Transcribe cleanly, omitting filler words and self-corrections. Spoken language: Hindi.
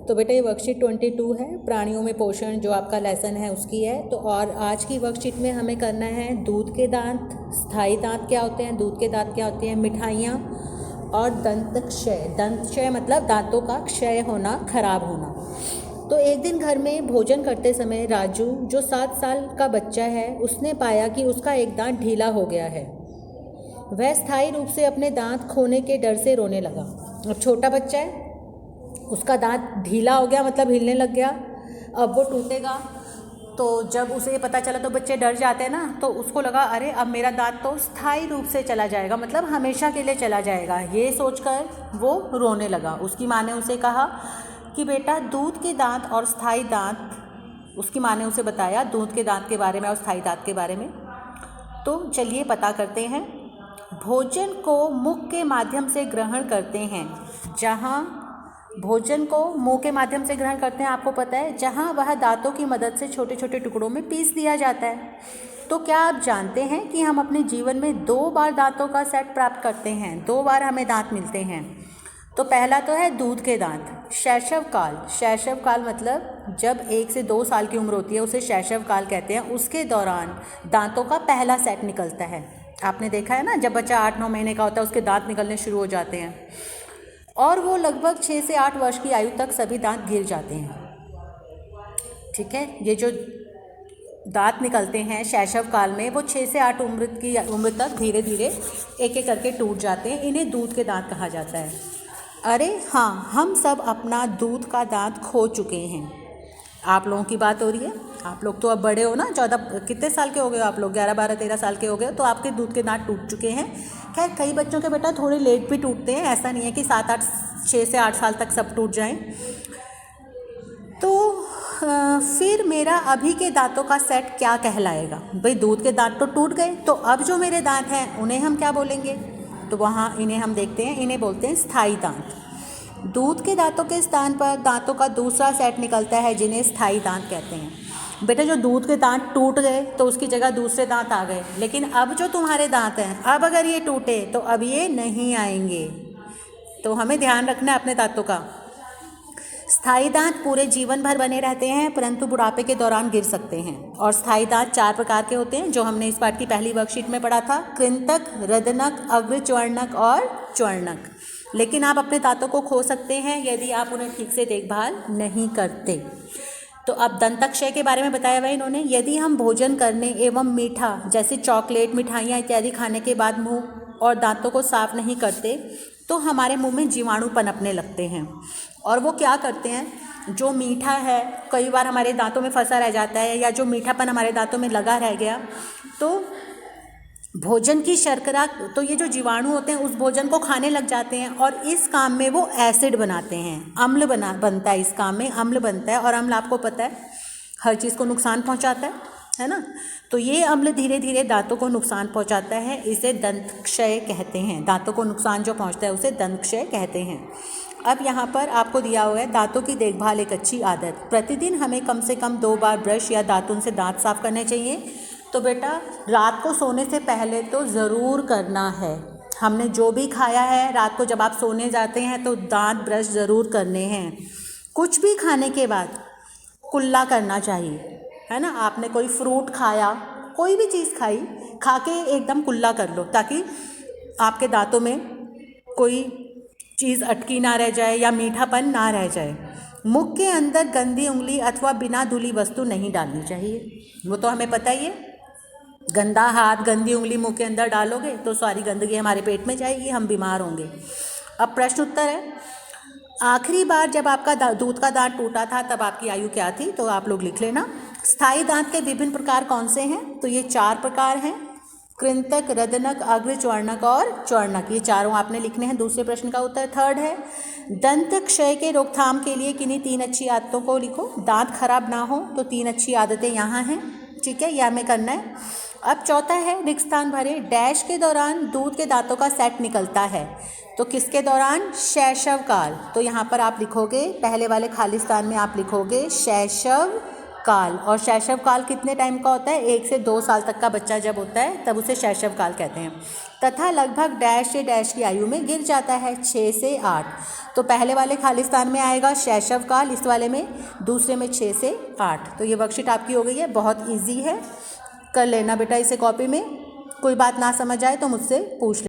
तो बेटा ये वर्कशीट 22 है, प्राणियों में पोषण जो आपका लेसन है उसकी है। तो और आज की वर्कशीट में हमें करना है दूध के दांत, स्थायी दांत क्या होते हैं, दूध के दांत क्या होते हैं, मिठाइयाँ और दंत क्षय। दंत क्षय मतलब दांतों का क्षय होना, खराब होना। तो एक दिन घर में भोजन करते समय राजू जो 7 साल का बच्चा है उसने पाया कि उसका एक दांत ढीला हो गया है। वह स्थायी रूप से अपने दांत खोने के डर से रोने लगा। अब छोटा बच्चा है, उसका दांत ढीला हो गया मतलब हिलने लग गया, अब वो टूटेगा। तो जब उसे ये पता चला तो बच्चे डर जाते हैं ना, तो उसको लगा अरे अब मेरा दांत तो स्थायी रूप से चला जाएगा, मतलब हमेशा के लिए चला जाएगा। ये सोचकर वो रोने लगा। उसकी माँ ने उसे कहा कि बेटा दूध के दांत और स्थायी दांत, उसकी माँ ने उसे बताया दूध के दांत के बारे में और स्थायी दांत के बारे में। तो चलिए पता करते हैं। भोजन को मुख के माध्यम से ग्रहण करते हैं। जहाँ भोजन को मुंह के माध्यम से ग्रहण करते हैं आपको पता है, जहाँ वह दांतों की मदद से छोटे छोटे टुकड़ों में पीस दिया जाता है। तो क्या आप जानते हैं कि हम अपने जीवन में 2 बार दांतों का सेट प्राप्त करते हैं, 2 बार हमें दांत मिलते हैं। तो पहला तो है दूध के दांत, शैशव काल। शैशव काल मतलब जब 1 से 2 साल की उम्र होती है उसे शैशव काल कहते हैं। उसके दौरान दांतों का पहला सेट निकलता है। आपने देखा है ना, जब बच्चा 8-9 महीने का होता है उसके दांत निकलने शुरू हो जाते हैं और वो लगभग 6 से 8 वर्ष की आयु तक सभी दांत गिर जाते हैं। ठीक है, ये जो दांत निकलते हैं शैशव काल में वो 6 से 8 उम्र तक धीरे धीरे एक एक करके टूट जाते हैं। इन्हें दूध के दांत कहा जाता है। अरे हाँ, हम सब अपना दूध का दांत खो चुके हैं। आप लोगों की बात हो रही है, आप लोग तो अब बड़े हो ना, 14 कितने साल के हो गए हो आप लोग, 11, 12, 13 साल के हो गए हो, तो आपके दूध के दांत टूट चुके हैं। खैर कई बच्चों के बेटा थोड़े लेट भी टूटते हैं, ऐसा नहीं है कि 6 से 8 साल तक सब टूट जाएं। तो फिर मेरा अभी के दांतों का सेट क्या कहलाएगा? भाई दूध के दांत तो टूट गए, तो अब जो मेरे दांत हैं उन्हें हम क्या बोलेंगे? तो वहाँ इन्हें हम देखते हैं, इन्हें बोलते हैं स्थायी दांत। दूध के दांतों के स्थान पर दांतों का दूसरा सेट निकलता है जिन्हें स्थायी दांत कहते हैं। बेटा जो दूध के दांत टूट गए तो उसकी जगह दूसरे दांत आ गए, लेकिन अब जो तुम्हारे दांत हैं अब अगर ये टूटे तो अब ये नहीं आएंगे। तो हमें ध्यान रखना है अपने दांतों का। स्थायी दांत पूरे जीवन भर बने रहते हैं परंतु बुढ़ापे के दौरान गिर सकते हैं। और स्थायी दांत 4 प्रकार के होते हैं जो हमने इस पाठ की पहली वर्कशीट में पढ़ा था, कृंतक, रदनक, अग्रच्वर्णक और च्वर्णक। लेकिन आप अपने दांतों को खो सकते हैं यदि आप उन्हें ठीक से देखभाल नहीं करते। तो अब दंतक्षय के बारे में बताया हुआ इन्होंने। यदि हम भोजन करने एवं मीठा जैसे चॉकलेट, मिठाइयाँ इत्यादि खाने के बाद मुंह और दांतों को साफ नहीं करते तो हमारे मुंह में जीवाणु पनपने लगते हैं। और वो क्या करते हैं, जो मीठा है कई बार हमारे दांतों में फंसा रह जाता है, या जो मीठापन हमारे दांतों में लगा रह गया, तो भोजन की शर्करा, तो ये जो जीवाणु होते हैं उस भोजन को खाने लग जाते हैं और इस काम में वो एसिड बनाते हैं, अम्ल बनता है। इस काम में अम्ल बनता है और अम्ल आपको पता है हर चीज़ को नुकसान पहुंचाता है ना। तो ये अम्ल धीरे धीरे दांतों को नुकसान पहुंचाता है, इसे दंतक्षय कहते हैं। दांतों को नुकसान जो पहुंचता है उसे दंतक्षय कहते हैं। अब यहाँ पर आपको दिया हुआ है दांतों की देखभाल एक अच्छी आदत। प्रतिदिन हमें कम से कम 2 बार ब्रश या दातुन से दांत साफ करने चाहिए। तो बेटा रात को सोने से पहले तो ज़रूर करना है। हमने जो भी खाया है रात को जब आप सोने जाते हैं तो दांत ब्रश ज़रूर करने हैं। कुछ भी खाने के बाद कुल्ला करना चाहिए, है ना। आपने कोई फ्रूट खाया, कोई भी चीज़ खाई, खा के एकदम कुल्ला कर लो ताकि आपके दांतों में कोई चीज़ अटकी ना रह जाए या मीठापन ना रह जाए। मुख के अंदर गंदी उंगली अथवा बिना धुली वस्तु नहीं डालनी चाहिए, वो तो हमें पता ही है। गंदा हाथ, गंदी उंगली मुंह के अंदर डालोगे तो सारी गंदगी हमारे पेट में जाएगी, हम बीमार होंगे। अब प्रश्न उत्तर है, आखिरी बार जब आपका दूध का दांत टूटा था तब आपकी आयु क्या थी? तो आप लोग लिख लेना। स्थायी दांत के विभिन्न प्रकार कौन से हैं? तो ये 4 प्रकार हैं, कृंतक, रदनक, अग्रच्वर्णक और च्वर्णक। ये चारों आपने लिखने हैं। दूसरे प्रश्न का उत्तर 3rd है, दंत क्षय के रोकथाम के लिए किन्हीं 3 अच्छी आदतों को लिखो। दांत खराब ना हो तो 3 अच्छी आदतें यहाँ हैं, ठीक है, यह हमें करना है। अब 4था है, रिक्त स्थान भरे। डैश के दौरान दूध के दांतों का सेट निकलता है, तो किसके दौरान? शैशव काल। तो यहाँ पर आप लिखोगे, पहले वाले खाली स्थान में आप लिखोगे शैशव काल। और शैशव काल कितने टाइम का होता है? 1 से 2 साल तक का बच्चा जब होता है तब उसे शैशव काल कहते हैं। तथा लगभग डैश से डैश की आयु में गिर जाता है 6 से 8। तो पहले वाले खाली स्थान में आएगा शैशव काल, इस वाले में, दूसरे में 6 से 8। तो ये वर्कशीट आपकी हो गई है, बहुत ईजी है, कर लेना बेटा इसे कॉपी में। कोई बात ना समझ आए तो मुझसे पूछ लेना।